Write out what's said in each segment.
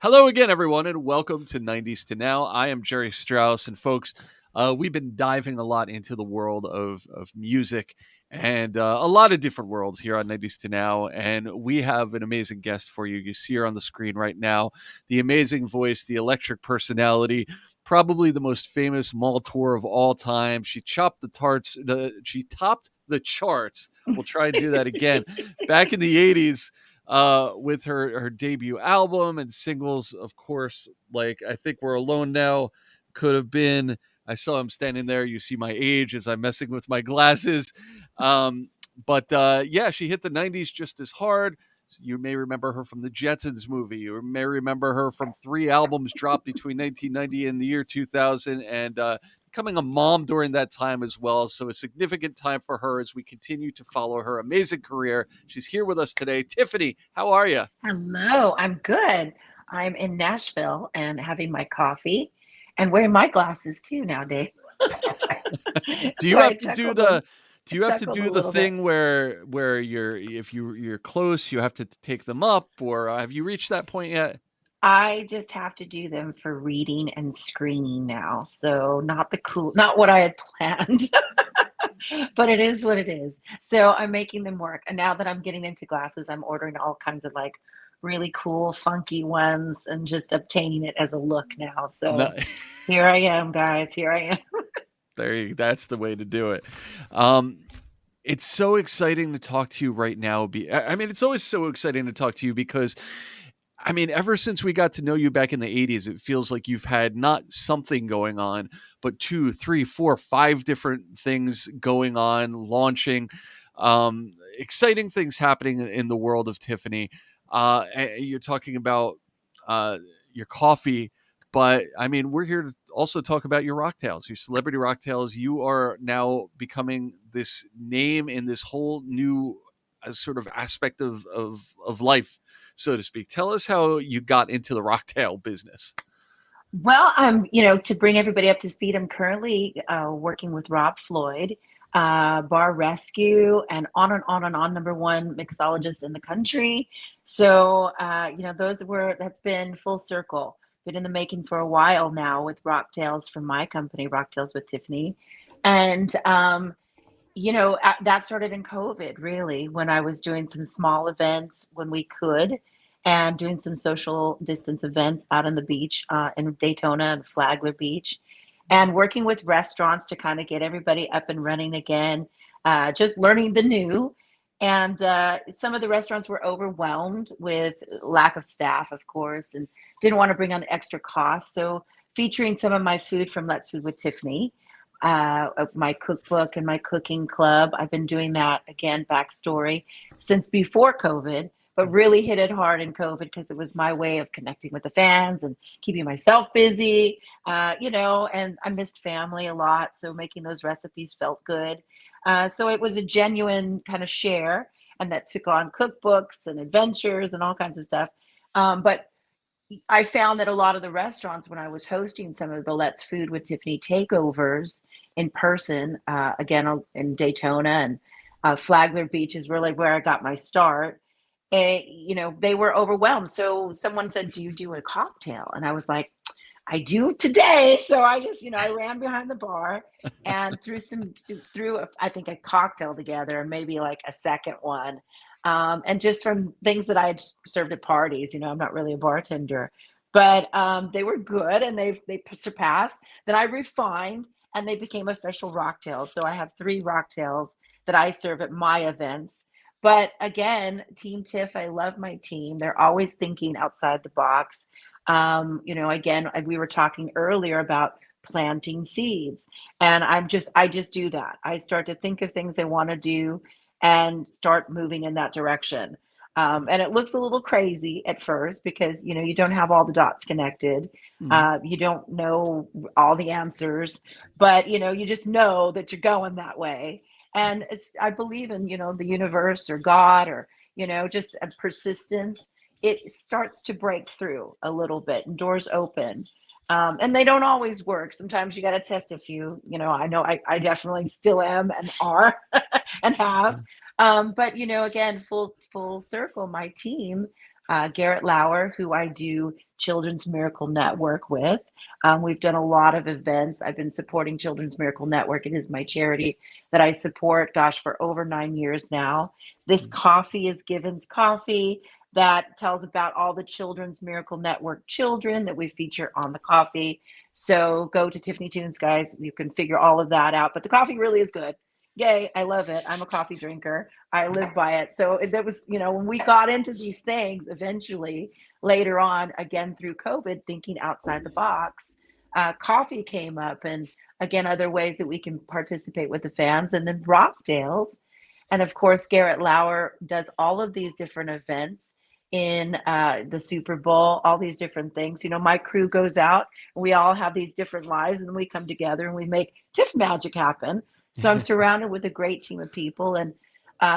Hello again, everyone, and welcome to 90s to Now. I am Jerry Strauss, and folks, we've been diving a lot into the world of music and a lot of different worlds here on 90s to Now. And we have an amazing guest for you. You see her on the screen right now, the amazing voice, the electric personality, probably the most famous mall tour of all time. She topped the charts. We'll try and do that again. Back in the 80s, with her debut album and singles, of course, like I Think We're Alone Now, could have been. I saw him standing there. You see my age as I'm messing with my glasses. But yeah, she hit the 90s just as hard. You may remember her from the Jetsons movie. You may remember her from 3 albums dropped between 1990 and the year 2000, and becoming a mom during that time as well. So a significant time for her as we continue to follow her amazing career. She's here with us today. Tiffany, how are you? Hello, I'm good. I'm in Nashville and having my coffee and wearing my glasses too nowadays. Do you So I have to do chuckled a, the I do you have to chuckled a do the little bit. thing where you're if you're close, you have to take them up, or have you reached that point yet? I just have to do them for reading and screening now. So not what I had planned, but it is what it is. So I'm making them work. And now that I'm getting into glasses, I'm ordering all kinds of like really cool, funky ones and just obtaining it as a look now. No. So here I am, guys. Here I am. That's the way to do it. Um, it's so exciting to talk to you right now. I mean, it's always so exciting to talk to you because, I mean, ever since we got to know you back in the 80s, it feels like you've had not something going on, but 2, 3, 4, 5 different things going on, launching, exciting things happening in the world of Tiffany. You're talking about uh, your coffee, but I mean, we're here to also talk about your Rocktails, your celebrity Rocktails. You are now becoming this name in this whole new sort of aspect of life, so to speak. Tell us how you got into the Rocktail business. Well, to bring everybody up to speed, I'm currently working with Rob Floyd, Bar Rescue, and on and on and on, number one mixologist in the country. So, that's been full circle. Been in the making for a while now with Rocktails from my company, Rocktails with Tiffany. And, that started in COVID, really, when I was doing some small events when we could and doing some social distance events out on the beach in Daytona and Flagler Beach and working with restaurants to kind of get everybody up and running again, just learning the new. And some of the restaurants were overwhelmed with lack of staff, of course, and didn't want to bring on extra costs. So featuring some of my food from Let's Food with Tiffany, my cookbook and my cooking club. I've been doing that again, backstory, since before COVID, but really hit it hard in COVID because it was my way of connecting with the fans and keeping myself busy, and I missed family a lot. So making those recipes felt good. So it was a genuine kind of share, and that took on cookbooks and adventures and all kinds of stuff. But I found that a lot of the restaurants, when I was hosting some of the Let's Food with Tiffany takeovers in person, again in Daytona and Flagler Beach is really where I got my start. They were overwhelmed. So someone said, "Do you do a cocktail?" And I was like, "I do today." So I just, I ran behind the bar and threw I think a cocktail together and maybe like a second one. And just from things that I had served at parties, I'm not really a bartender, but they were good and they surpassed. Then I refined and they became official Rocktails. So I have 3 Rocktails that I serve at my events. But again, Team Tiff, I love my team. They're always thinking outside the box. Again, we were talking earlier about planting seeds, and I just do that. I start to think of things I want to do and start moving in that direction. And it looks a little crazy at first because you don't have all the dots connected. Mhm. You don't know all the answers, but you just know that you're going that way. And I believe in the universe or God or just a persistence. It starts to break through a little bit and doors open. And they don't always work. Sometimes you got to test a few. I know I definitely still am and are and have. But again, full circle, my team. Garrett Lauer, who I do Children's Miracle Network with. We've done a lot of events. I've been supporting Children's Miracle Network. It is my charity that I support, gosh, for over 9 years now. This coffee is Givens Coffee that tells about all the Children's Miracle Network children that we feature on the coffee. So go to Tiffany Tunes, guys. You can figure all of that out. But the coffee really is good. Yay, I love it. I'm a coffee drinker. I live by it. So that was, when we got into these things eventually later on, again through COVID, thinking outside the box, coffee came up, and again, other ways that we can participate with the fans, and then Rocktails. And of course, Garrett Lauer does all of these different events in the Super Bowl, all these different things. My crew goes out and we all have these different lives, and then we come together and we make Tiff magic happen. So I'm surrounded with a great team of people. And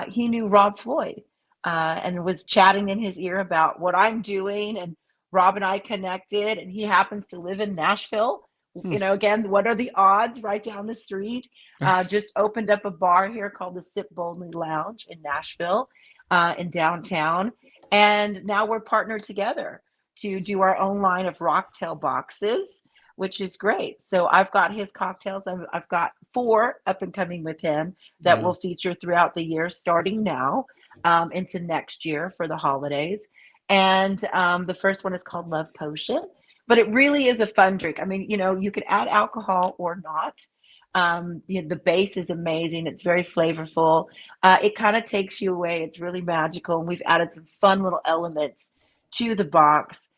he knew Rob Floyd and was chatting in his ear about what I'm doing. And Rob and I connected, and he happens to live in Nashville. Hmm. Again, what are the odds? Right down the street. Just opened up a bar here called the Sip Boldly Lounge in Nashville, in downtown. And now we're partnered together to do our own line of Rocktail boxes, which is great. So I've got his cocktails. I've got 4 up and coming with him that will Wow. feature throughout the year, starting now into next year for the holidays. And the first one is called Love Potion, but it really is a fun drink. I mean, you could add alcohol or not. The base is amazing. It's very flavorful. It kind of takes you away. It's really magical. And we've added some fun little elements to the box,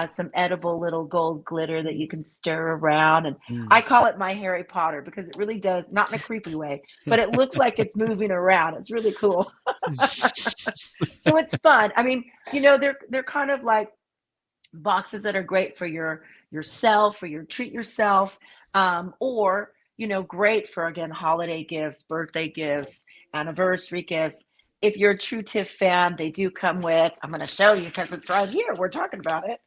some edible little gold glitter that you can stir around. And I Mm. call it my Harry Potter because it really does, not in a creepy way, but it looks like it's moving around. It's really cool. So it's fun. I mean, they're kind of like boxes that are great for yourself, or your treat yourself, or great for, again, holiday gifts, birthday gifts, anniversary gifts. If you're a true Tiff fan, they do come with, I'm going to show you because it's right here, we're talking about it,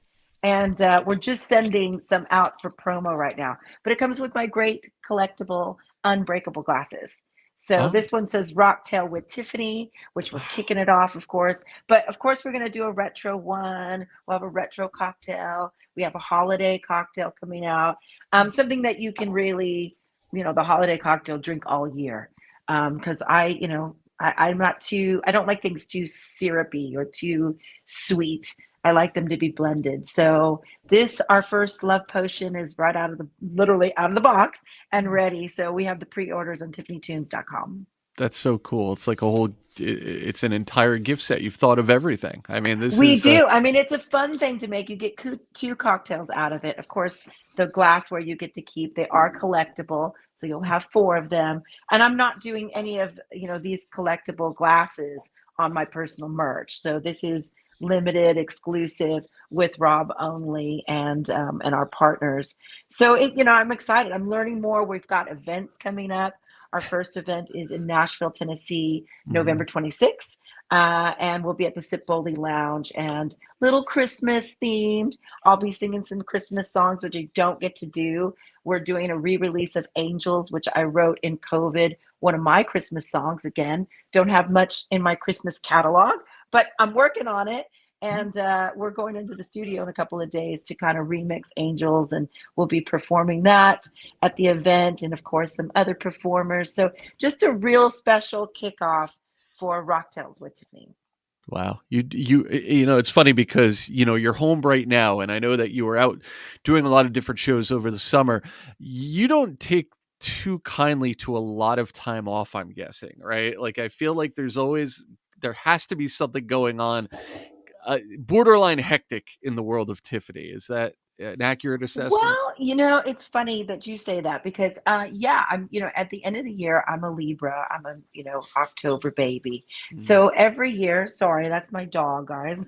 and we're just sending some out for promo right now, but it comes with my great collectible unbreakable glasses. So Oh, this one says Rocktail with Tiffany, which we're kicking it off, of course. But of course, we're going to do a retro one. We'll have a retro cocktail. We have a holiday cocktail coming out. Something that you can really, the holiday cocktail, drink all year. Because I'm not too, I don't like things too syrupy or too sweet. I like them to be blended. So this, our first love potion, is right out of the, literally out of the box and ready. So we have the pre-orders on tiffanytunes.com. that's so cool. It's like a whole. It's an entire gift set. You've thought of everything. I mean, this We is. do. I mean, it's a fun thing to make. You get 2 cocktails out of it. Of course, the glassware you get to keep. They are collectible, so you'll have 4 of them. And I'm not doing any of, these collectible glasses on my personal merch. So this is limited, exclusive with Rob only, and our partners. So I'm excited. I'm learning more. We've got events coming up. Our first event is in Nashville, Tennessee, November Mhm. 26th. And we'll be at the Sip Boldly Lounge, and little Christmas themed. I'll be singing some Christmas songs, which I don't get to do. We're doing a re-release of Angels, which I wrote in COVID, one of my Christmas songs. Again, don't have much in my Christmas catalog, but I'm working on it. And we're going into the studio in a couple of days to kind of remix Angels, and we'll be performing that at the event, and of course some other performers. So just a real special kickoff for Rocktails with Tiffany. Wow. It's funny because, you're home right now, and I know that you were out doing a lot of different shows over the summer. You don't take too kindly to a lot of time off, I'm guessing, right? Like, I feel like there has to be something going on, borderline hectic in the world of Tiffany. Is that an accurate assessment? Well, it's funny that you say that because, yeah, at the end of the year, I'm a Libra. I'm a, October baby. Mm. So every year, sorry, that's my dog, guys,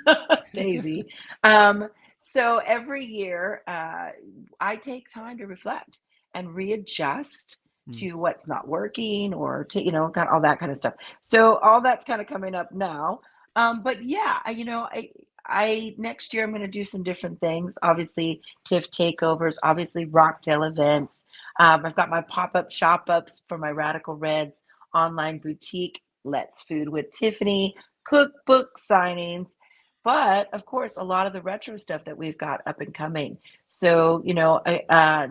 Daisy. Um, so every year, I take time to reflect and readjust Mm. to what's not working, or to, kind of all that kind of stuff. So all that's kind of coming up now. But yeah, I next year I'm going to do some different things. Obviously, TIFF takeovers, obviously Rocktail events. I've got my pop-up shop ups for my Radical Reds online boutique, Let's Food with Tiffany, cookbook signings, But of course, a lot of the retro stuff that we've got up and coming. So,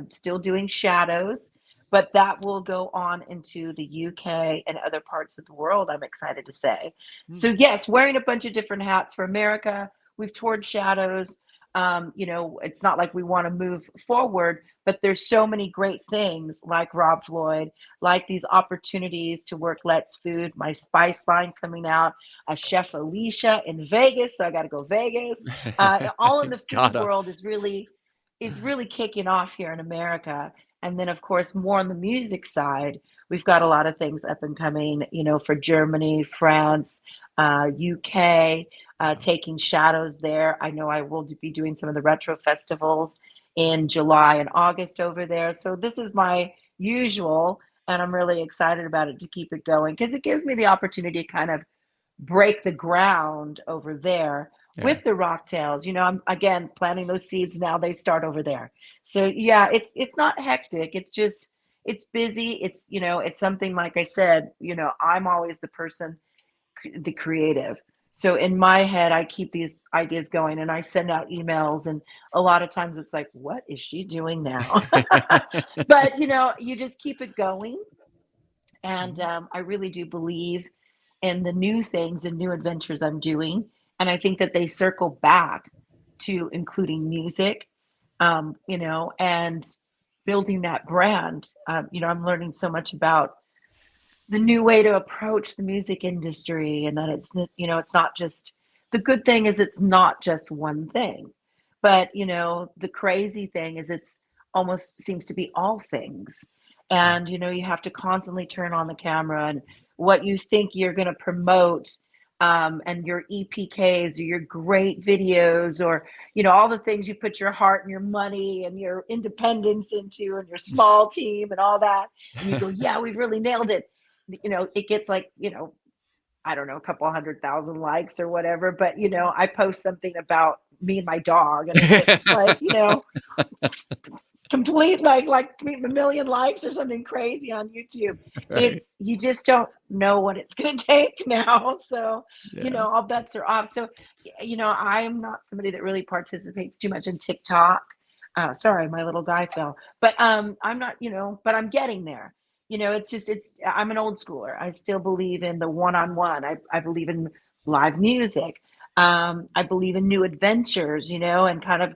still doing shadows, but that will go on into the UK and other parts of the world, I'm excited to say. So, Hmm. yes, wearing a bunch of different hats for America. We've toured shadows. It's not like we want to move forward, but there's so many great things like Rob Floyd, like these opportunities to work Let's Food, my spice line coming out, a Chef Alicia in Vegas, so I got to go Vegas. All in the food Gotta. world is really kicking off here in America. And then, of course, more on the music side, we've got a lot of things up and coming, for Germany, France, UK, taking shadows there. I know I will be doing some of the retro festivals in July and August over there. So this is my usual, and I'm really excited about it to keep it going because it gives me the opportunity to kind of break the ground over there Yeah. with the Rocktails. I'm again planting those seeds now. They start over there. So yeah, it's not hectic. It's just it's busy. It's something like I said. I'm always the person, the creative. So in my head, I keep these ideas going, and I send out emails, and a lot of times it's like, what is she doing now? But you just keep it going, and Mhm. I really do believe in the new things and new adventures I'm doing. And I think that they circle back to including music, and building that brand. I'm learning so much about the new way to approach the music industry, and that it's not just the good thing is it's not just one thing, but the crazy thing is it's almost seems to be all things. Yeah. And you have to constantly turn on the camera, and what you think you're going to promote, and your EPKs or your great videos, or all the things you put your heart and your money and your independence into, and your small team and all that, and you go, yeah, we've really nailed it. It gets like, I don't know, a couple 100,000 likes or whatever. But, I post something about me and my dog, and it gets like, complete like a million likes or something crazy on YouTube. Right. It's you just don't know what it's going to take now. So, Yeah. all bets are off. So, I'm not somebody that really participates too much in TikTok. Sorry, my little guy fell. But I'm not, but I'm getting there. I'm an old schooler. I still believe in the one-on-one. I believe in live music. I believe in new adventures, and kind of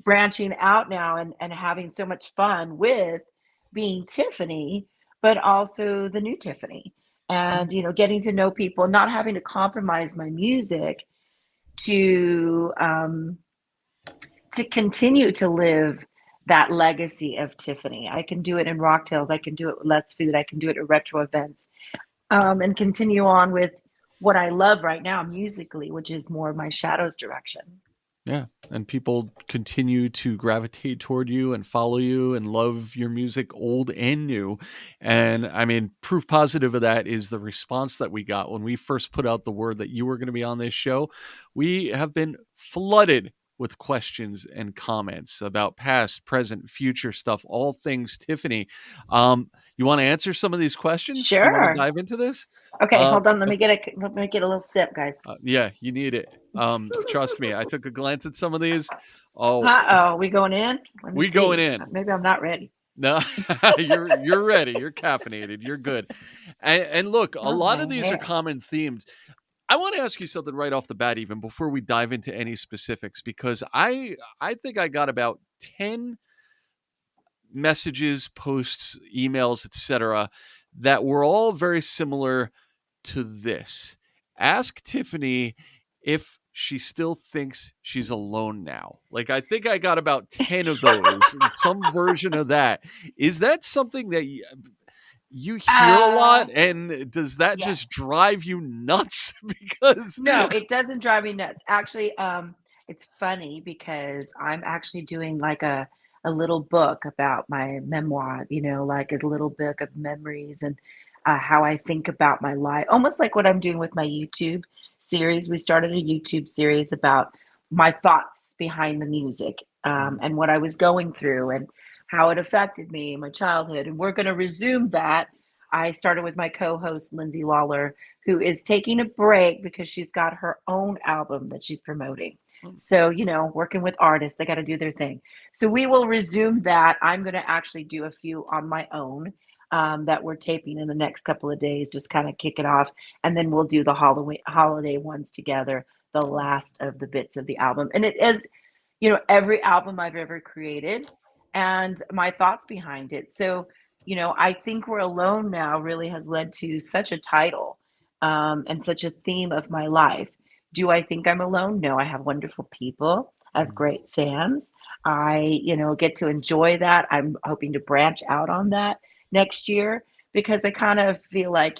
branching out now, and having so much fun with being Tiffany, but also the new Tiffany. And, getting to know people, not having to compromise my music to continue to live that legacy of Tiffany. I can do it in Rocktails. I can do it with Let's Food. I can do it at retro events, and continue on with what I love right now musically, which is more of my shadows direction. Yeah. And people continue to gravitate toward you and follow you and love your music, old and new. And I mean, proof positive of that is the response that we got when we first put out the word that you were going to be on this show. We have been flooded with questions and comments about past, present, future stuff, all things Tiffany. You want to answer some of these questions? You want to Sure. dive into this? Okay, Uh, hold on. Let me get a little sip, guys. yeah, you need it. Trust me, I took a glance at some of these. Oh, Uh-oh, we going in? Let me we going see. in. Maybe I'm not ready. No, you're ready. You're caffeinated. You're good. And look, a How's lot my of these are hair? common themes. I want to ask you something right off the bat, even before we dive into any specifics, because I think I got about 10 messages, posts, emails, etc., that were all very similar to this. Ask Tiffany if she still thinks she's alone now. Like, I think I got about 10 of those, some version of that. Is that something that you hear a lot? Uh, And does that just yes. drive you nuts? Because, No, it doesn't drive me nuts. Actually, it's funny because I'm actually doing like a little book about my memoir, like a little book of memories, and how I think about my life, almost like what I'm doing with my YouTube series. We started a YouTube series about my thoughts behind the music, and what I was going through, and how it affected me in my childhood. And we're going to resume that. I started with my co-host Lindsay Lawler, who is taking a break because she's got her own album that she's promoting. Mm, So, working with artists, they got to do their thing. So we will resume that. I'm going to actually do a few on my own that we're taping in the next couple of days, just kind of kick it off. And then we'll do the holiday ones together, the last of the bits of the album. And it is, every album I've ever created and my thoughts behind it. So, I think We're Alone Now really has led to such a title and such a theme of my life. Do I think I'm alone? No, I have wonderful people. I have mm, great fans. I, get to enjoy that. I'm hoping to branch out on that next year because I kind of feel like,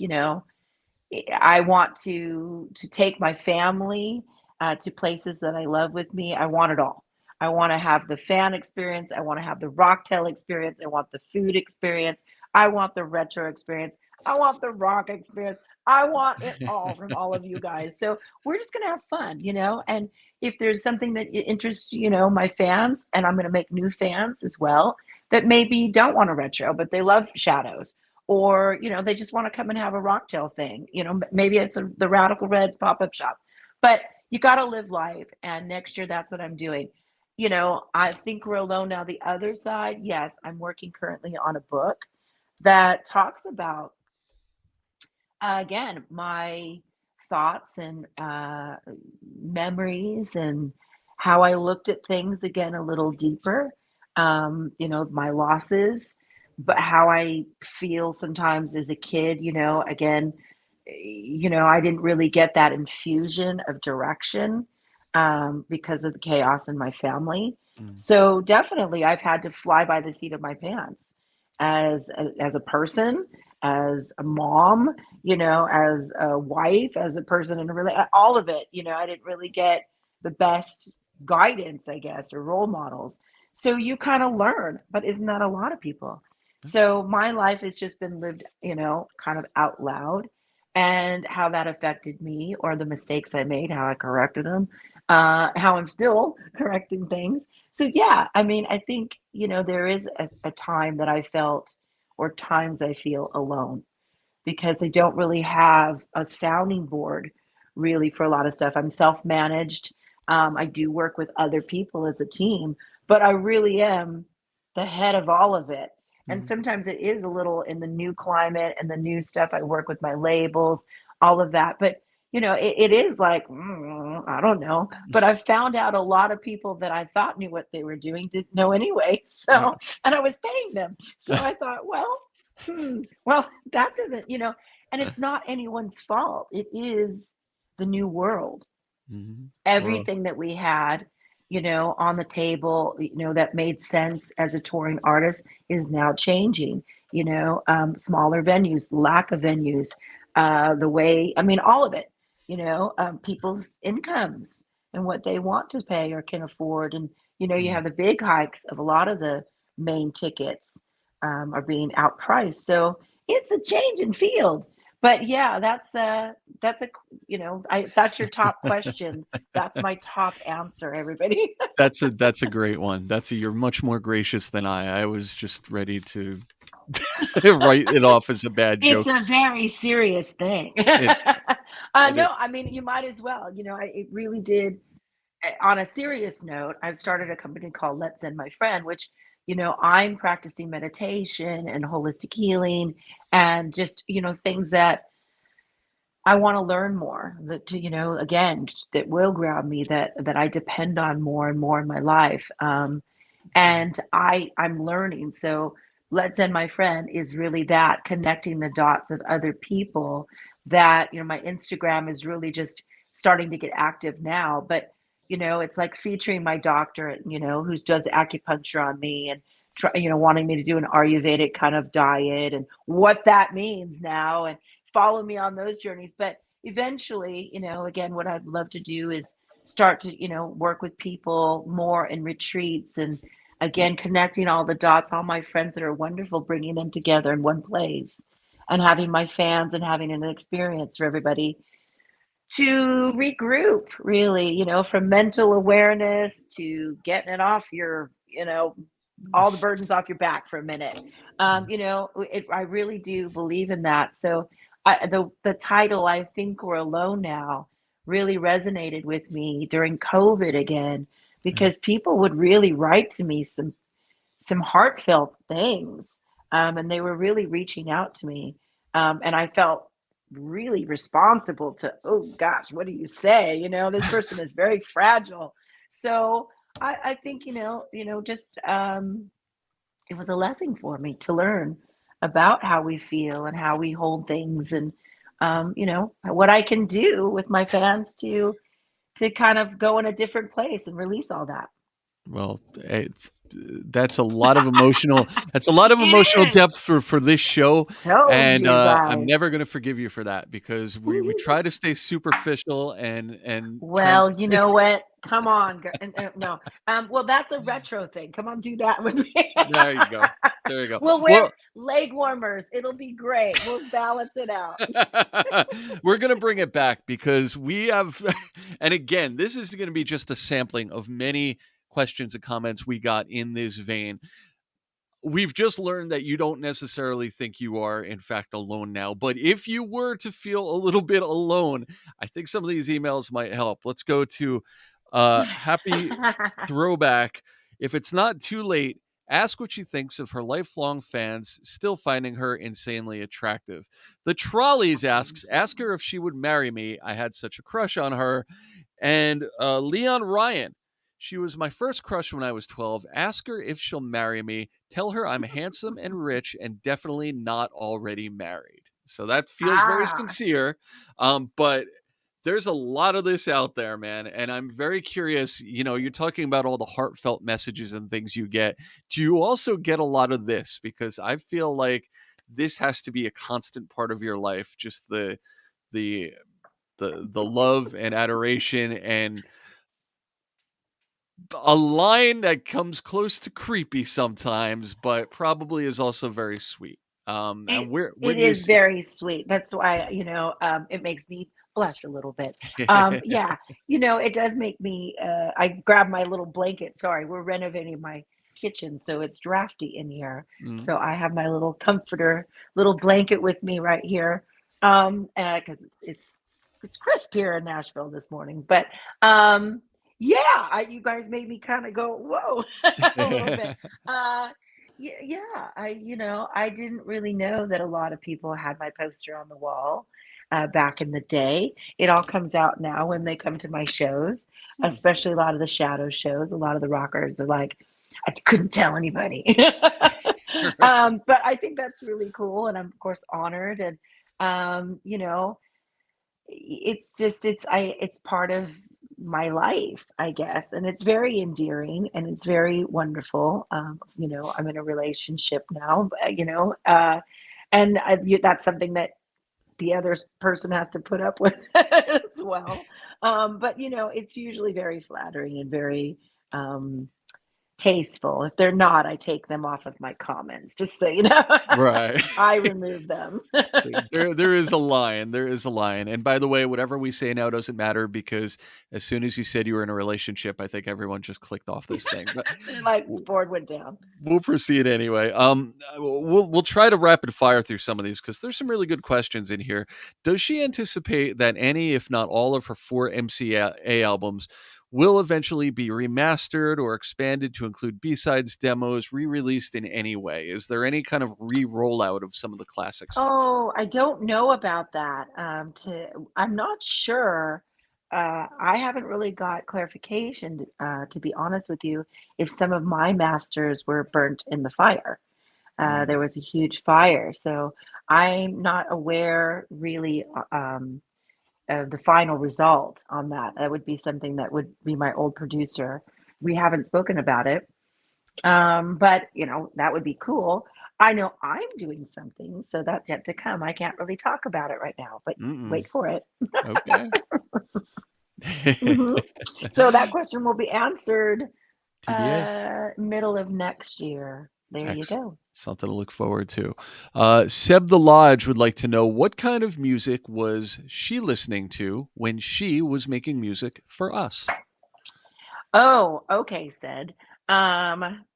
I want to take my family to places that I love with me. I want it all. I want to have the fan experience. I want to have the Rocktail experience. I want the food experience. I want the retro experience. I want the rock experience. I want it all from all of you guys. So we're just gonna have fun, And if there's something that interests, my fans, and I'm gonna make new fans as well that maybe don't want a retro, but they love shadows or they just want to come and have a rocktail thing. Maybe it's the Radical Reds pop-up shop, but you got to live life. And next year, that's what I'm doing. I think We're Alone Now. The other side, yes, I'm working currently on a book that talks about again my thoughts and memories and how I looked at things again a little deeper. My losses, but how I feel sometimes as a kid. Again, I didn't really get that infusion of direction because of the chaos in my family. mm, So definitely, I've had to fly by the seat of my pants as a person, as a mom, as a wife, as a person in a all of it. I didn't really get the best guidance, I guess, or role models. So you kind of learn, but isn't that a lot of people? So my life has just been lived, kind of out loud and how that affected me or the mistakes I made, how I corrected them, how I'm still correcting things. So yeah, I mean, I think, there is a time that I felt or times I feel alone because I don't really have a sounding board really for a lot of stuff. I'm self-managed. I do work with other people as a team, but I really am the head of all of it. And mm. sometimes it is a little in the new climate and the new stuff. I work with my labels, all of that. But it is like, I don't know. But I've found out a lot of people that I thought knew what they were doing didn't know anyway. Uh, So, and I was paying them. So I thought, well, that doesn't, and it's not anyone's fault. It is the new world. mhm. Well, Everything that we had, on the table, that made sense as a touring artist is now changing. Smaller venues, lack of venues, the way, I mean, all of it, people's incomes and what they want to pay or can afford. And, you mm, have the big hikes of a lot of the main tickets are being outpriced. So it's a change in field. But yeah, that's a that's your top question. That's my top answer, everybody. that's a great one. You're much more gracious than I. I was just ready to write it off as a bad It's joke. a very serious thing. It it is. No, I mean, you might as well. It really did. On a serious note, I've started a company called Let's End My Friend, which, I'm practicing meditation and holistic healing and just, things that I want to learn more that again that will ground me that I depend on more and more in my life. And I'm learning. So Let's End My Friend is really that connecting the dots of other people that my Instagram is really just starting to get active now. But it's like featuring my doctor, who does acupuncture on me and wanting me to do an Ayurvedic kind of diet and what that means now and follow me on those journeys. But eventually, again, what I'd love to do is start to, work with people more in retreats and again, connecting all the dots, all my friends that are wonderful, bringing them together in one place and having my fans and having an experience for everybody to regroup, really, from mental awareness to getting it off your, all the burdens off your back for a minute. I really do believe in that. So the title, I think we're alone now, really resonated with me during COVID again, Yeah. because people would really write to me some heartfelt things, and they were really reaching out to me, and I felt really responsible to, oh gosh, what do you say? This person is very fragile. So I think just it was a lesson for me to learn about how we feel and how we hold things, and what I can do with my fans to kind of go in a different place and release all that. Well, that's a lot of emotional. That's a lot of emotional It is. depth for this show, Told and you I'm guys. never going to forgive you for that because we try to stay superficial and trans. Well, you know what? Come on, no. Well, that's a retro thing. Come on, do that with me. There you go. There you go. We'll wear Well, leg warmers. It'll be great. We'll balance it out. we're gonna bring it back because we have, and again, this is going to be just a sampling of many questions and comments we got in this vein. We've just learned that you don't necessarily think you are, in fact, alone now. But if you were to feel a little bit alone, I think some of these emails might help. Let's go to Happy Throwback. If it's not too late, ask what she thinks of her lifelong fans still finding her insanely attractive. The Trolleys asks, ask her if she would marry me. I had such a crush on her. And Leon Ryan, she was my first crush when I was 12. Ask her if she'll marry me. Tell her I'm handsome and rich and definitely not already married. So that feels very Ah. sincere. But there's a lot of this out there, man. And I'm very curious. You're talking about all the heartfelt messages and things you get. Do you also get a lot of this? Because I feel like this has to be a constant part of your life. Just the the love and adoration and a line that comes close to creepy sometimes, but probably is also very sweet. And It where it do you is see? very sweet. That's why, it makes me blush a little bit. Yeah, it does make me, I grab my little blanket. Sorry, we're renovating my kitchen, so it's drafty in here. Mm. So I have my little comforter, little blanket with me right here. 'Cause it's crisp here in Nashville this morning. But yeah, you guys made me kind of go, whoa, a little bit. Uh yeah, I didn't really know that a lot of people had my poster on the wall back in the day. It all comes out now when they come to my shows, Hmm. especially a lot of the shadow shows. A lot of the rockers are like, I couldn't tell anybody. But I think that's really cool, and I'm of course honored, and it's just it's part of my life, I guess, and it's very endearing and it's very wonderful. I'm in a relationship now, but, and that's something that the other person has to put up with as well. But it's usually very flattering and very tasteful. If they're not, I take them off of my comments, just so you know. Right. I remove them. There is a line. There is a line. And by the way, whatever we say now doesn't matter because as soon as you said you were in a relationship, I think everyone just clicked off this thing. But My board went down. we'll proceed anyway. We'll try to rapid fire through some of these because there's some really good questions in here. Does she anticipate that any, if not all, of her 4 MCA albums will eventually be remastered or expanded to include B-sides, demos, re-released in any way? Is there any kind of re-rollout of some of the classic stuff? Oh, I don't know about that. I'm not sure. I haven't really got clarification, to be honest with you, if some of my masters were burnt in the fire. Mm. There was a huge fire, so I'm not aware really of the final result on that. That would be something that would be my old producer. We haven't spoken about it, but that would be cool. I know I'm doing something, so that's yet to come. I can't really talk about it right now, but Mm-mm. wait for it. Okay. Mhm. So that question will be answered TBA. middle of next year. There you Excellent. go. Something to look forward to. Seb the Lodge would like to know what kind of music was she listening to when she was making music for us? Oh, okay, said.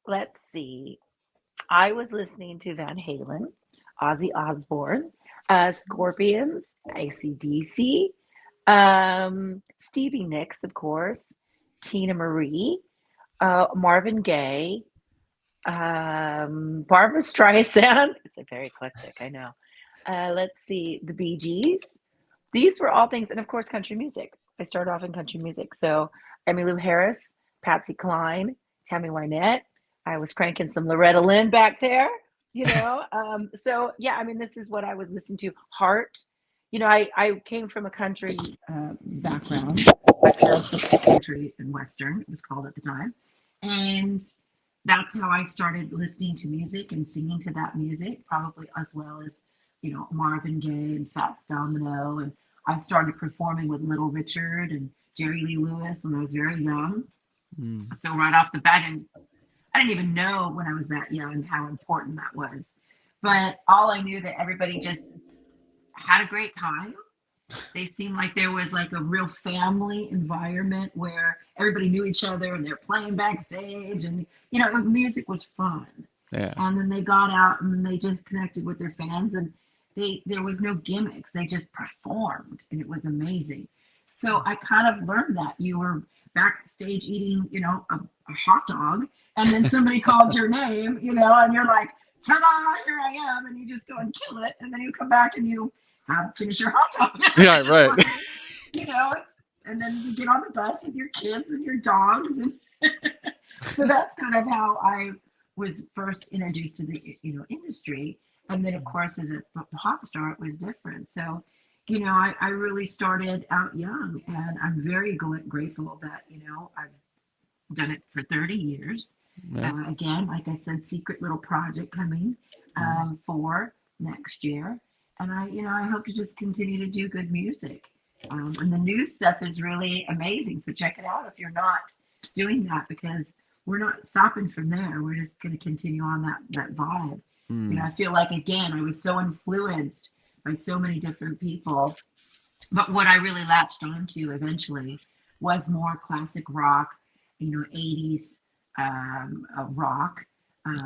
Let's see. I was listening to Van Halen, Ozzy Osbourne, Scorpions, AC/DC, Stevie Nicks, of course, Tina Marie, Marvin Gaye, Barbara Streisand. It's a very eclectic, I know. Let's see, the Bee Gees. These were all things, and of course, country music. I started off in country music. So, Emmylou Harris, Patsy Cline, Tammy Wynette. I was cranking some Loretta Lynn back there, you know. So, yeah, I mean, this is what I was listening to. Heart. You know, I came from a country background. My parents listened to country and Western, it was called at the time. And that's how I started listening to music and singing to that music, probably as well as, you know, Marvin Gaye and Fats Domino. And I started performing with Little Richard and Jerry Lee Lewis when I was very young. Mm. So right off the bat, and I didn't even know when I was that young how important that was. But all I knew that everybody just had a great time. They seemed like there was like a real family environment where everybody knew each other and they're playing backstage, and you know, the music was fun. Yeah. And then they got out and they just connected with their fans, and they there was no gimmicks. They just performed and it was amazing. So I kind of learned that you were backstage eating, you know, a hot dog, and then somebody called your name, you know, and you're like, ta-da, here I am, and you just go and kill it, and then you come back and you finish your hot dog. Yeah, right. Like, you know, and then you get on the bus with your kids and your dogs, and so that's kind of how I was first introduced to the, you know, industry. And then of course as a pop star it was different. So, you know, I really started out young, and I'm very grateful that, you know, I've done it for 30 years. Yeah. Again, like I said, secret little project coming Mm. for next year. And I, you know, I hope to just continue to do good music. And the new stuff is really amazing. So check it out if you're not doing that, because we're not stopping from there. We're just going to continue on that vibe. You know, Mm. I feel like, again, I was so influenced by so many different people, but what I really latched onto eventually was more classic rock, you know, 80s rock,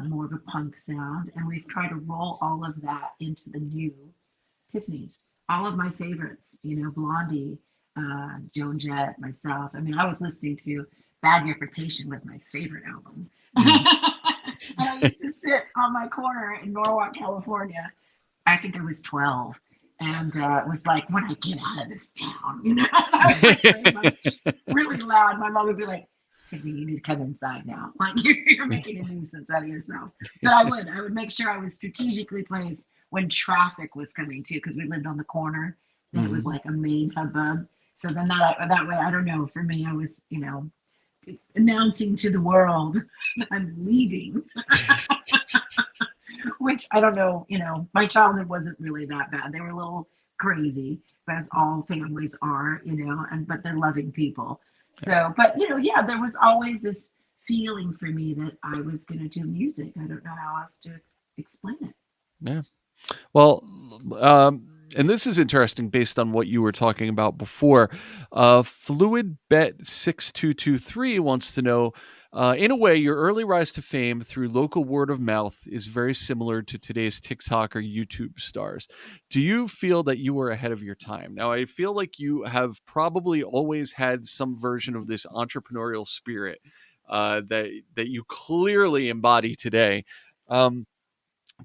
more of a punk sound. And we've tried to roll all of that into the new Tiffany. All of my favorites, you know, Blondie, Joan Jett, myself. I mean, I was listening to Bad Reputation was my favorite album. Mm. And I used to sit on my corner in Norwalk, California. I think I was 12. And it was like, when I get out of this town, you know, I was like playing like really loud. My mom would be like, Tiffany, you need to come inside now. Like you're making a nuisance out of yourself. But I would make sure I was strategically placed when traffic was coming too, because we lived on the corner. And it was Mhm. like a main hubbub. So then that way, I don't know. For me, I was, you know, announcing to the world that I'm leaving, which I don't know, you know, my childhood wasn't really that bad. They were a little crazy, as all families are, you know, and but they're loving people. So, but you know, yeah, there was always this feeling for me that I was going to do music. I don't know how else to explain it. Yeah. Well, and this is interesting based on what you were talking about before. Fluid Bet 6223 wants to know, in a way, your early rise to fame through local word of mouth is very similar to today's TikTok or YouTube stars. Do you feel that you were ahead of your time? Now, I feel like you have probably always had some version of this entrepreneurial spirit that you clearly embody today. Um,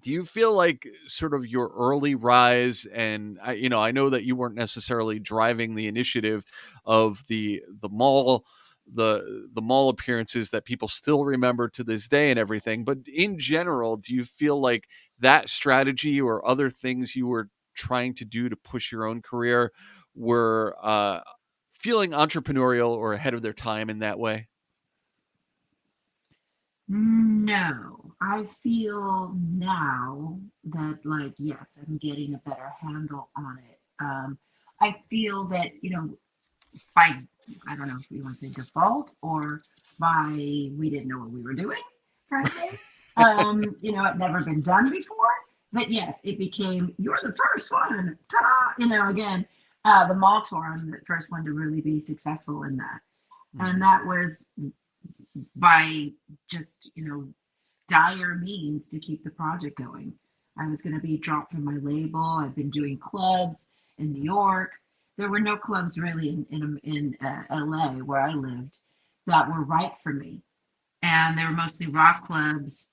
do you feel like sort of your early rise, and I know that you weren't necessarily driving the initiative of the mall, the mall appearances that people still remember to this day and everything, but in general, do you feel like that strategy or other things you were trying to do to push your own career were feeling entrepreneurial or ahead of their time in that way? No, I feel now that, like, yes, I'm getting a better handle on it. I feel that, you know, by, I don't know if you want to say default or by we didn't know what we were doing, frankly. You know, it never been done before. But yes, it became, you're the first one. Ta-da! You know, again, the mall tour, I'm the first one to really be successful in that. And Mhm. that was by just, you know, dire means to keep the project going. I was going to be dropped from my label. I've been doing clubs in New York. There were no clubs really in LA where I lived that were right for me. And they were mostly rock clubs.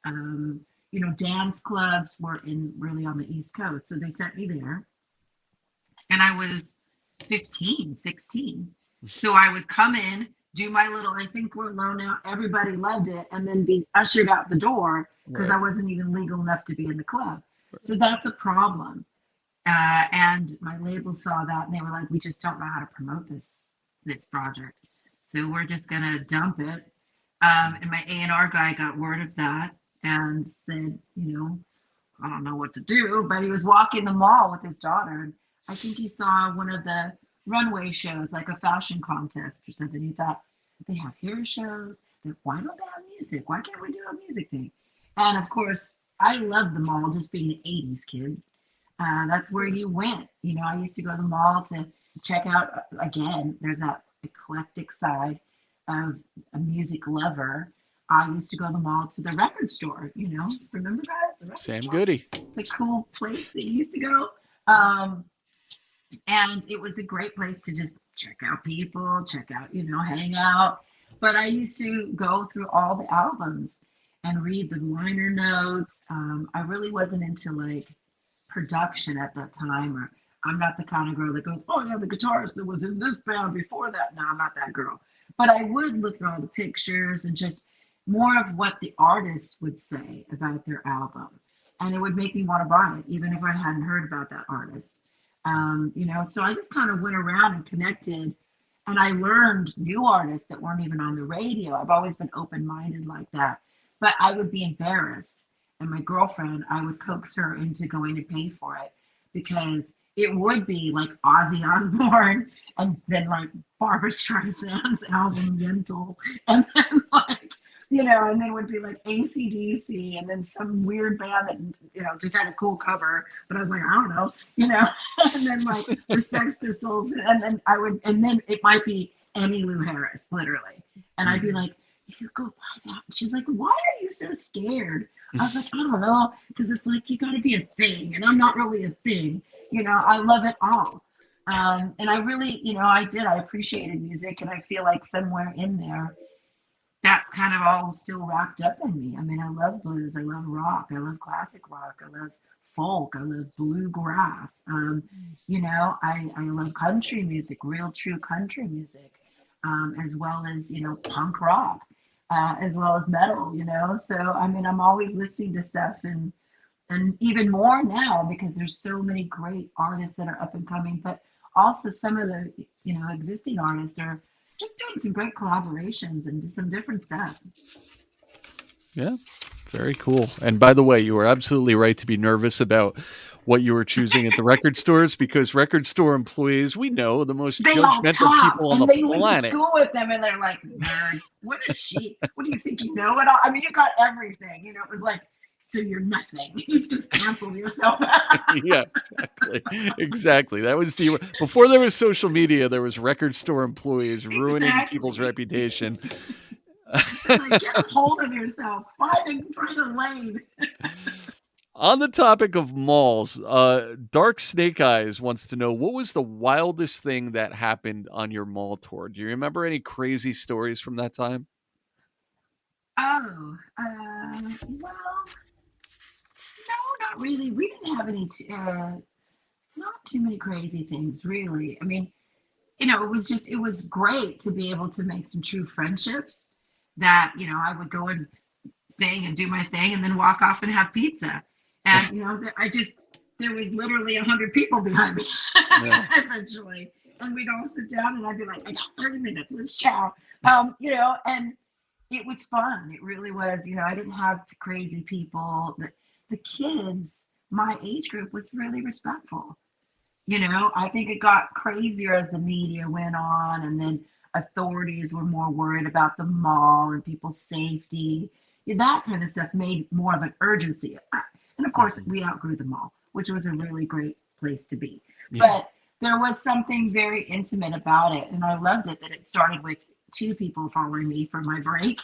Dance clubs were in really on the East Coast. So they sent me there. And I was 15, 16. So I would come in, do my little, I think we're alone now. Everybody loved it. And then be ushered out the door because Right. I wasn't even legal enough to be in the club. So that's a problem. And my label saw that and they were like, we just don't know how to promote this project. So we're just gonna dump it. And my A&R guy got word of that and said, I don't know what to do, but he was walking the mall with his daughter. And I think he saw one of the runway shows, like a fashion contest or something. He thought, they have hair shows. Why don't they have music? Why can't we do a music thing? And of course, I loved the mall just being an 80s kid. That's where you went. I used to go to the mall to check out, again, there's that eclectic side of a music lover. I used to go to the mall to the record store, remember guys? The record Sam store, Goody. the cool place that you used to go. And it was a great place to just check out people, check out, hang out. But I used to go through all the albums and read the liner notes. I really wasn't into like production at that time, or I'm not the kind of girl that goes, oh yeah, the guitarist that was in this band before that. No, I'm not that girl. But I would look at all the pictures and just more of what the artist would say about their album. And it would make me want to buy it, even if I hadn't heard about that artist. So I just kind of went around and connected and I learned new artists that weren't even on the radio. I've always been open-minded like that, but I would be embarrassed. And my girlfriend, I would coax her into going to pay for it because it would be like Ozzy Osbourne and then like Barbara Streisand's album Yentl, and then like, and then it would be like AC/DC and then some weird band that, just had a cool cover. But I was like, I don't know, and then like the Sex Pistols. And then it might be Emmylou Harris, literally. And I'd be like, you go buy that. She's like, why are you so scared? I was like, I don't know, because it's like you got to be a thing, and I'm not really a thing. I love it all. And I really, I appreciated music, and I feel like somewhere in there, that's kind of all still wrapped up in me. I mean, I love blues, I love rock, I love classic rock, I love folk, I love bluegrass. I love country music, real true country music, as well as, punk rock. As well as metal, So I mean, I'm always listening to stuff, and even more now because there's so many great artists that are up and coming. But also some of the existing artists are just doing some great collaborations and some different stuff. Yeah, very cool. And by the way, you were absolutely right to be nervous about what you were choosing at the record stores because record store employees, we know, the most They all judgmental talked, people on the and they went to planet. school with them, and they're like, "Nerd, what is she? What do you think you know it all?" I mean, you got everything. It was like, so you're nothing. You've just canceled yourself. Yeah, exactly. Exactly. That was before there was social media, there was record store employees ruining people's Exactly. reputation. Like, get a hold of yourself. Find a lane. On the topic of malls, Dark Snake Eyes wants to know what was the wildest thing that happened on your mall tour? Do you remember any crazy stories from that time? Oh, well, no, not really. We didn't have not too many crazy things, really. I mean, it was great to be able to make some true friendships that, I would go and sing and do my thing and then walk off and have pizza. And, there was literally 100 people behind me Yeah. eventually. And we'd all sit down and I'd be like, I got 30 minutes, let's chow. And it was fun. It really was. I didn't have crazy people. The kids, my age group, was really respectful. I think it got crazier as the media went on, and then authorities were more worried about the mall and people's safety. That kind of stuff made more of an urgency. And of course, we outgrew the mall, which was a really great place to be. Yeah. But there was something very intimate about it, and I loved it that it started with 2 people following me for my break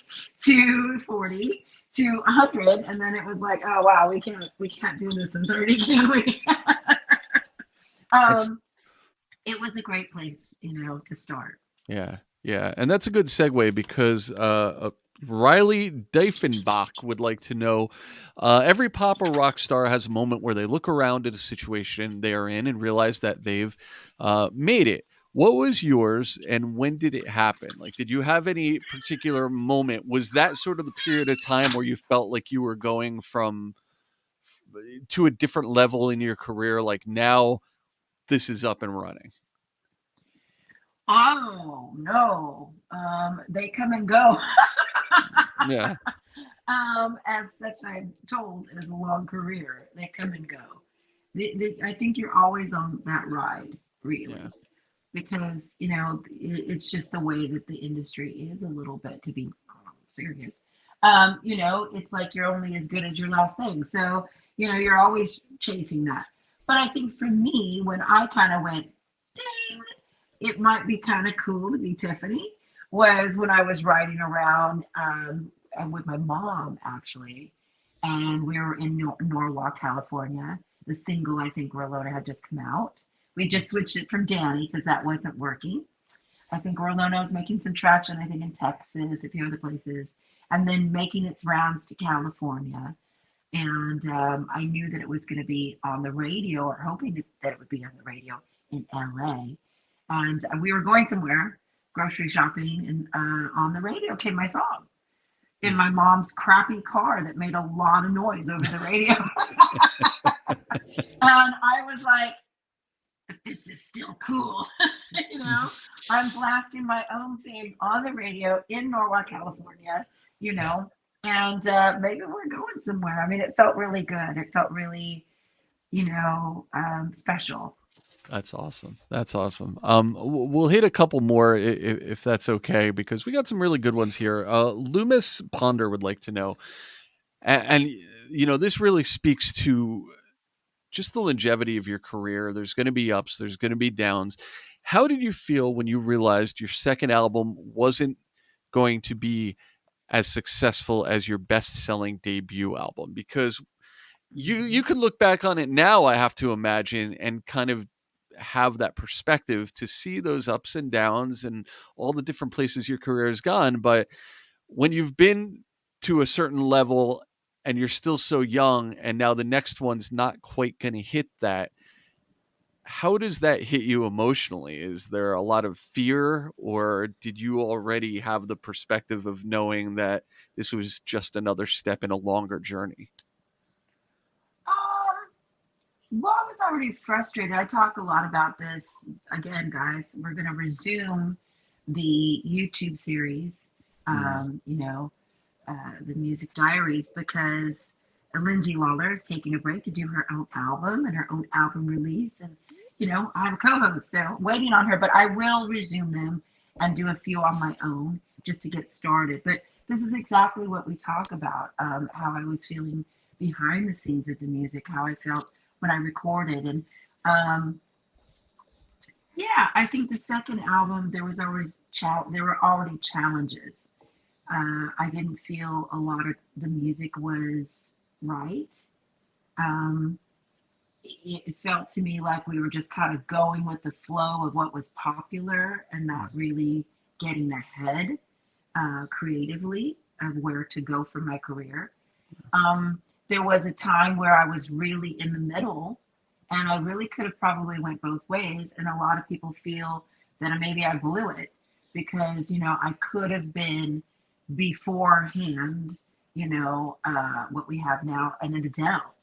to 40 to 100, and then it was like, oh wow, we can't do this in 30, can we? It's um, it was a great place, to start. Yeah, yeah, and that's a good segue because Riley Diefenbach would like to know: every pop or rock star has a moment where they look around at a situation they are in and realize that they've made it. What was yours, and when did it happen? Like, did you have any particular moment? Was that sort of the period of time where you felt like you were going from to a different level in your career? Like, now this is up and running. Oh no, they come and go. Yeah, As such, I'm told, is a long career. They come and go. I think you're always on that ride, yeah, really, because it's just the way that the industry is a little bit. To be serious, it's like you're only as good as your last thing. So you're always chasing that. But I think for me, when I kind of went, dang, it might be kind of cool to be Tiffany, was when I was riding around and with my mom actually, and we were in Norwalk, California. The single, I think, Rolona had just come out. We just switched it from Danny because that wasn't working. I think Rolona was making some traction, I think, in Texas, a few other places, and then making its rounds to California. And I knew that it was going to be on the radio, or hoping that it would be on the radio in LA. And we were going somewhere, grocery shopping, and on the radio came my song in my mom's crappy car that made a lot of noise over the radio. And I was like, but this is still cool. you know, I'm blasting my own thing on the radio in Norwalk, California, you know, and maybe we're going somewhere. I mean, it felt really good. It felt really, special. That's awesome. That's awesome. We'll hit a couple more if that's okay, because we got some really good ones here. Loomis Ponder would like to know, and this really speaks to just the longevity of your career. There's going to be ups, there's going to be downs. How did you feel when you realized your second album wasn't going to be as successful as your best-selling debut album? Because you could look back on it now, I have to imagine, and kind of have that perspective to see those ups and downs and all the different places your career has gone. But when you've been to a certain level and you're still so young, and now the next one's not quite going to hit that, how does that hit you emotionally? Is there a lot of fear, or did you already have the perspective of knowing that this was just another step in a longer journey? Um, well, I was already frustrated. I talk a lot about this. Again, guys, we're going to resume the YouTube series, Mm, the Music Diaries, because Lindsay Lawler is taking a break to do her own album and her own album release. And, I have a co host, so I'm waiting on her, but I will resume them and do a few on my own just to get started. But this is exactly what we talk about, how I was feeling behind the scenes of the music, how I felt when I recorded. And um, yeah, I think the second album, there were already challenges. I didn't feel a lot of the music was right. Um, it felt to me like we were just kind of going with the flow of what was popular and not really getting ahead creatively of where to go for my career. There was a time where I was really in the middle, and I really could have probably went both ways. And a lot of people feel that maybe I blew it because I could have been beforehand, what we have now, and an Adele.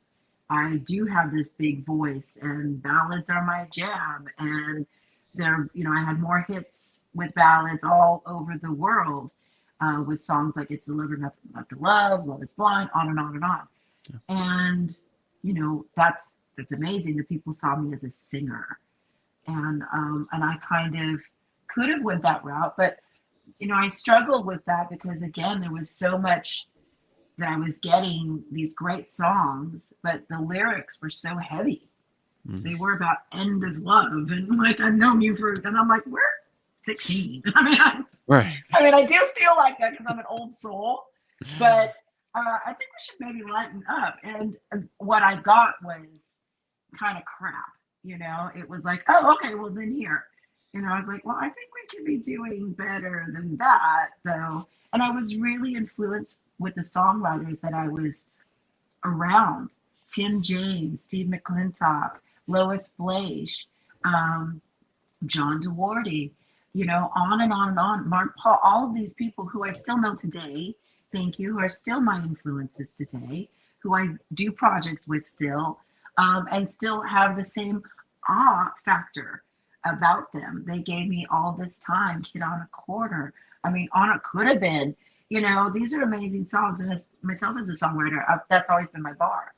I do have this big voice, and ballads are my jam. And I had more hits with ballads all over the world with songs like "It's the Liver Not to Love," "Love Is Blind," on and on and on. And that's amazing that people saw me as a singer, and I kind of could have went that route, but I struggled with that because again, there was so much that I was getting these great songs, but the lyrics were so heavy. mm, They were about end of love, and like I've known you for, and I'm like, we're 16. right. I do feel like that because I'm an old soul, but I think we should maybe lighten up. And what I got was kind of crap. It was like, oh, okay, well, then here. I was like, well, I think we could be doing better than that, though. And I was really influenced with the songwriters that I was around: Tim James, Steve McClintock, Lois Blaish, um, John DeWardy, on and on and on. Mark Paul, all of these people who I still know today, thank you, who are still my influences today, who I do projects with still, and still have the same awe factor about them. They gave me all this time, Kid on a Corner. I mean, On It Could Have Been. These are amazing songs. And as myself as a songwriter, that's always been my bar.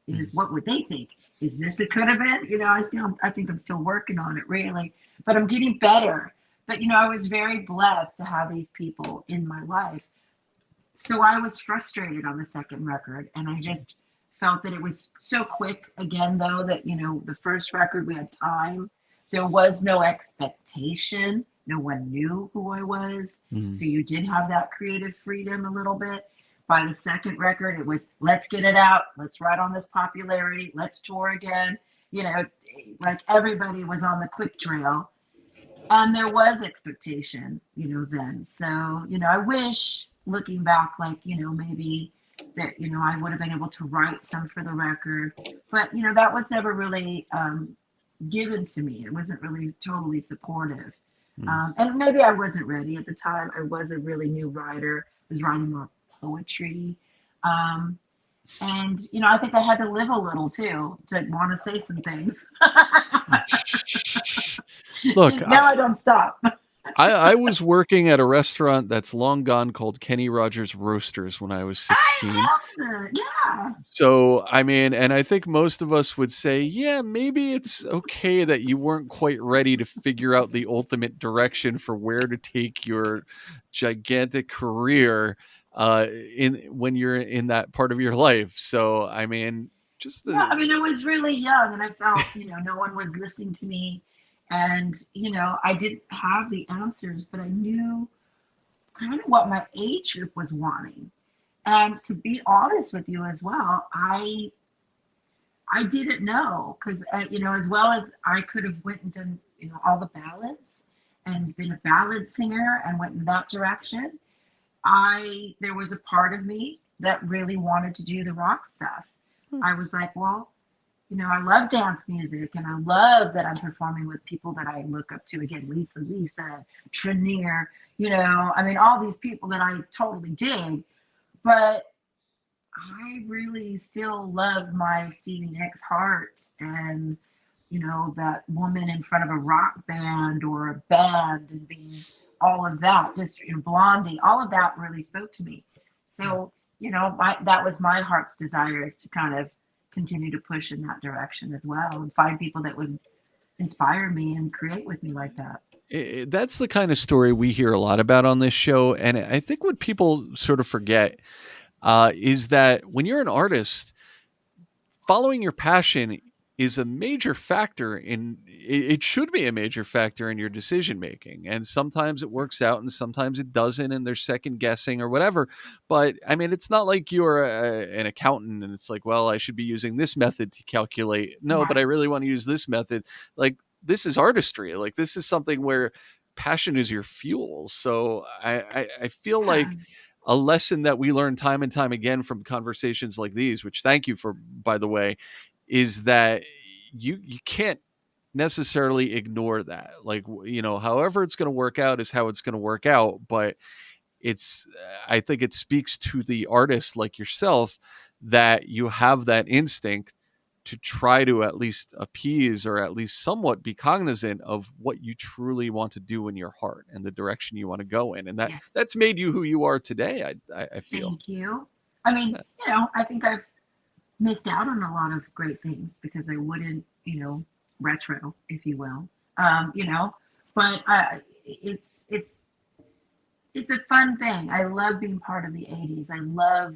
Is what would they think? Is this it could have been? I think I'm still working on it really, but I'm getting better. But I was very blessed to have these people in my life. So I was frustrated on the second record, and I just felt that it was so quick again, though, that the first record we had time. There was no expectation. No one knew who I was. Mm. So you did have that creative freedom a little bit. By the second record, it was, let's get it out. Let's ride on this popularity. Let's tour again. Like everybody was on the quick trail. And there was expectation, then. So, I wish looking back, like, maybe that, I would have been able to write some for the record. But, that was never really given to me. It wasn't really totally supportive. And maybe I wasn't ready at the time. I was a really new writer. I was writing more poetry. And, I think I had to live a little too to want to say some things. Look, Now I don't stop. I was working at a restaurant that's long gone called Kenny Rogers Roasters when I was 16. Yeah. So, I mean, and I think most of us would say, yeah, maybe it's okay that you weren't quite ready to figure out the ultimate direction for where to take your gigantic career in when you're in that part of your life. So, I mean, just Yeah, the I mean, I was really young and I felt, no one was listening to me. And, I didn't have the answers, but I knew kind of what my age group was wanting. And to be honest with you as well, I didn't know because, as well as I could have went and done, all the ballads and been a ballad singer and went in that direction. There was a part of me that really wanted to do the rock stuff. I was like, well, I love dance music and I love that I'm performing with people that I look up to. Again, Lisa, Trenier, I mean, all these people that I totally dig. But I really still love my Stevie Nicks heart and, that woman in front of a rock band or a band and being all of that, just, Blondie, all of that really spoke to me. So, that was my heart's desire, is to kind of continue to push in that direction as well and find people that would inspire me and create with me like that. that's the kind of story we hear a lot about on this show. And I think what people sort of forget is that when you're an artist, following your passion is a major factor in it should be a major factor in your decision making, and sometimes it works out and sometimes it doesn't, and there's second guessing or whatever. But I mean, it's not like you're an accountant and it's like, well, I should be using this method to calculate, no, but I Right. really want to use this method. Like, this is artistry, like this is something where passion is your fuel. So I feel Yeah. like a lesson that we learn time and time again from conversations like these, which thank you for, by the way, is that you can't necessarily ignore that. Like, however it's going to work out is how it's going to work out. But it's, I think it speaks to the artist like yourself that you have that instinct to try to at least appease or at least somewhat be cognizant of what you truly want to do in your heart and the direction you want to go in, and Yes. that's made you who you are today. I feel. Thank you. I mean, I think I've missed out on a lot of great things because I wouldn't, retro, if you will. You know, but it's a fun thing. I love being part of the '80s. I love,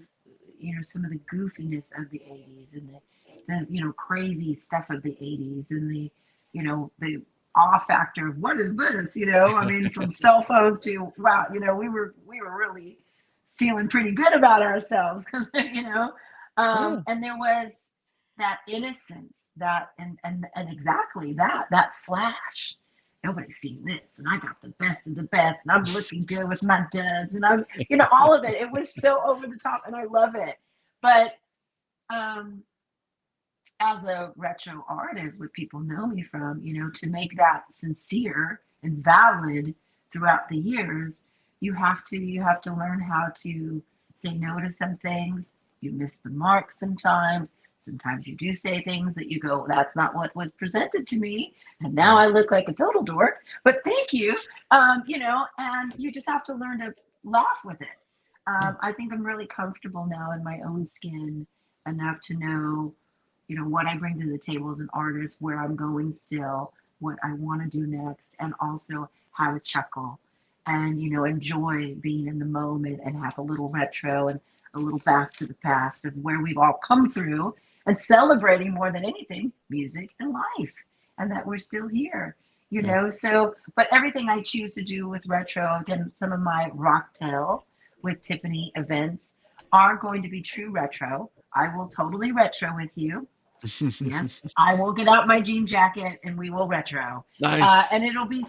some of the goofiness of the '80s and the crazy stuff of the '80s and the awe factor of what is this? I mean, from cell phones to wow, we were really feeling pretty good about ourselves because Yeah. and there was that innocence, that and exactly that flash. Nobody's seen this, and I got the best of the best, and I'm looking good with my duds, and I'm all of it. It was so over the top, and I love it. But um, as a retro artist, what people know me from, to make that sincere and valid throughout the years, you have to learn how to say no to some things. You miss the mark sometimes. Sometimes you do say things that you go, that's not what was presented to me, and now Right. I look like a total dork. But thank you, and you just have to learn to laugh with it. Yeah. I think I'm really comfortable now in my own skin enough to know what I bring to the table as an artist, where I'm going still, what I want to do next, and also how to chuckle and enjoy being in the moment and have a little retro and a little blast to the past of where we've all come through, and celebrating more than anything music and life, and that we're still here. Yeah. So, but everything I choose to do with retro, again, some of my Rocktail with Tiffany events are going to be true retro. I will totally retro with you. Yes, I will get out my jean jacket and we will retro. Nice. And it'll be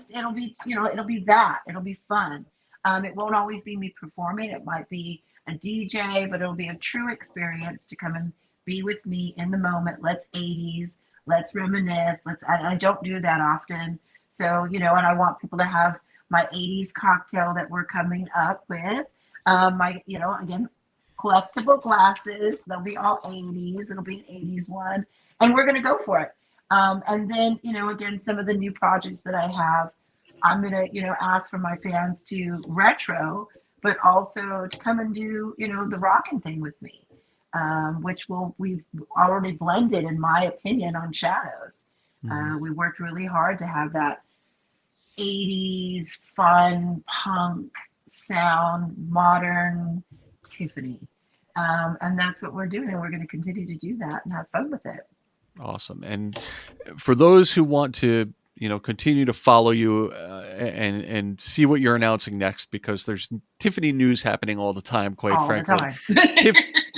fun. It won't always be me performing. It might be a DJ, but it'll be a true experience to come and be with me in the moment. Let's 80s, let's reminisce. I don't do that often. So, and I want people to have my 80s cocktail that we're coming up with. Again, collectible glasses. They'll be all 80s. It'll be an 80s one, and we're going to go for it. And then, again, some of the new projects that I have, I'm going to, ask for my fans to retro, but also to come and do, the rocking thing with me, which we've already blended, in my opinion, on Shadows. Mhm. We worked really hard to have that 80s fun punk sound, modern Tiffany. And that's what we're doing. And we're going to continue to do that and have fun with it. Awesome. And for those who want to, continue to follow you and see what you're announcing next, because there's Tiffany news happening all the time, quite All the frankly. time. Tiff,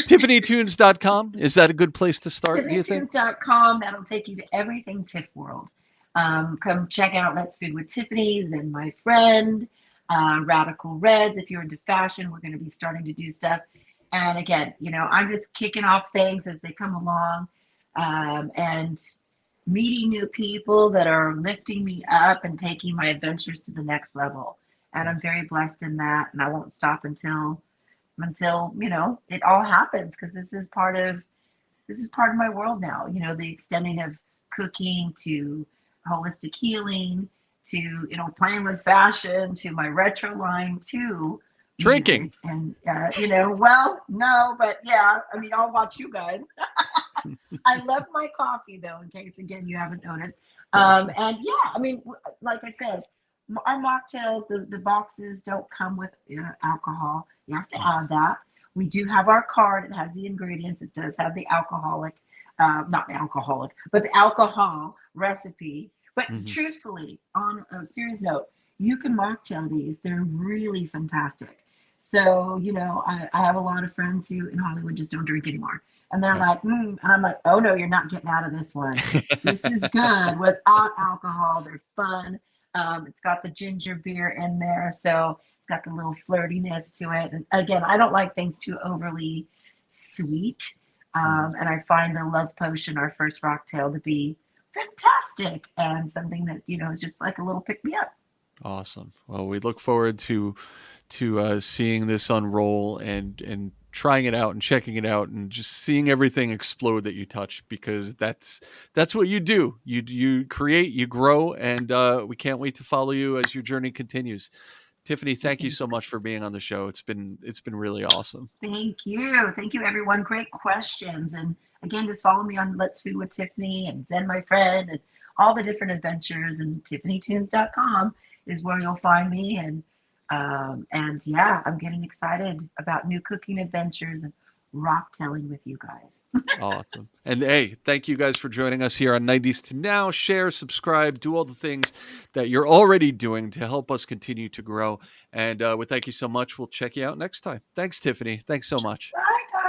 TiffanyTunes.com, is that a good place to start, do you think? TiffanyTunes.com. That'll take you to everything Tiff World. Come check out Let's Food with Tiffany's and my friend, Radical Reds. If you're into fashion, we're going to be starting to do stuff. And again, I'm just kicking off things as they come along, and meeting new people that are lifting me up and taking my adventures to the next level. And I'm very blessed in that. And I won't stop until it all happens, because this is part of my world now. The extending of cooking to holistic healing to playing with fashion to my retro line to music. Drinking. And well, no, but yeah, I mean, I'll watch you guys. I love my coffee, though, in case again you haven't noticed. Gotcha. And yeah, I mean, like I said, our mocktails, the boxes don't come with alcohol. You have to add that. We do have our card. It has the ingredients. It does have the alcoholic, not alcoholic, but the alcohol recipe. But Mhm. truthfully, on a serious note, you can mocktail these. They're really fantastic. So, I have a lot of friends who in Hollywood just don't drink anymore. And they're Yeah. like, and I'm like, oh no, you're not getting out of this one. This is good without alcohol. They're fun. It's got the ginger beer in there, so it's got the little flirtiness to it. And again, I don't like things too overly sweet. Mhm. And I find the Love Potion, our first rocktail, to be fantastic and something that is just like a little pick me up. Awesome. Well, we look forward to seeing this unroll and trying it out and checking it out and just seeing everything explode that you touch, because that's what you do. You create, you grow, and we can't wait to follow you as your journey continues. Tiffany, thank you Thank so you, much for guys. being on the show. It's been really awesome. Thank you. Thank you, everyone. Great questions. And again, just follow me on Let's Food with Tiffany and Zen My Friend and all the different adventures. And TiffanyTunes.com is where you'll find me. And yeah, I'm getting excited about new cooking adventures and rocktailing with you guys. Awesome. And hey, thank you guys for joining us here on 90s to Now. Share, subscribe, do all the things that you're already doing to help us continue to grow. And we thank you so much. We'll check you out next time. Thanks, Tiffany. Thanks so much. Bye, guys.